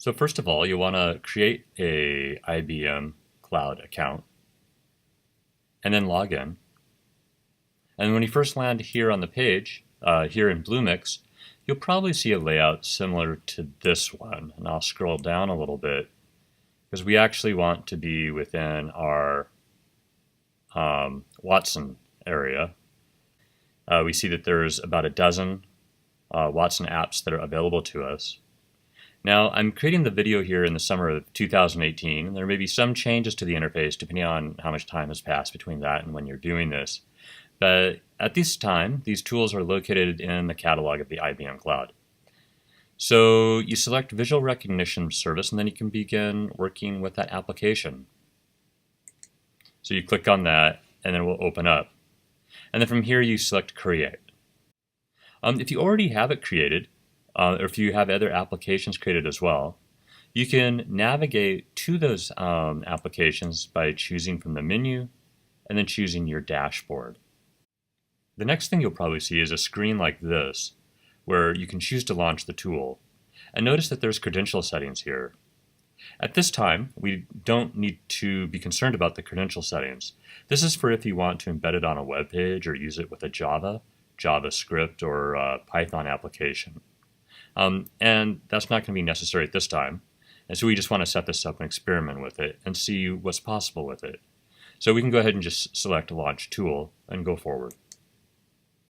So first of all, you want to create a IBM Cloud account and then log in. And when you first land here on the page, here in Bluemix, you'll probably see a layout similar to this one. And I'll scroll down a little bit because we actually want to be within our Watson area. We see that there's about a dozen Watson apps that are available to us. Now, I'm creating the video here in the summer of 2018, and there may be some changes to the interface depending on how much time has passed between that and when you're doing this. But at this time, these tools are located in the catalog of the IBM Cloud. So you select Visual Recognition Service, and then you can begin working with that application. So you click on that, and then it will open up. And then from here, you select Create. If you already have it created, or if you have other applications created as well, you can navigate to those applications by choosing from the menu and then choosing your dashboard. The next thing you'll probably see is a screen like this where you can choose to launch the tool. And notice that there's credential settings here. At this time, we don't need to be concerned about the credential settings. This is for if you want to embed it on a web page or use it with a JavaScript, or Python application. And that's not going to be necessary at this time. And so we just want to set this up and experiment with it and see what's possible with it. So we can go ahead and just select Launch Tool and go forward.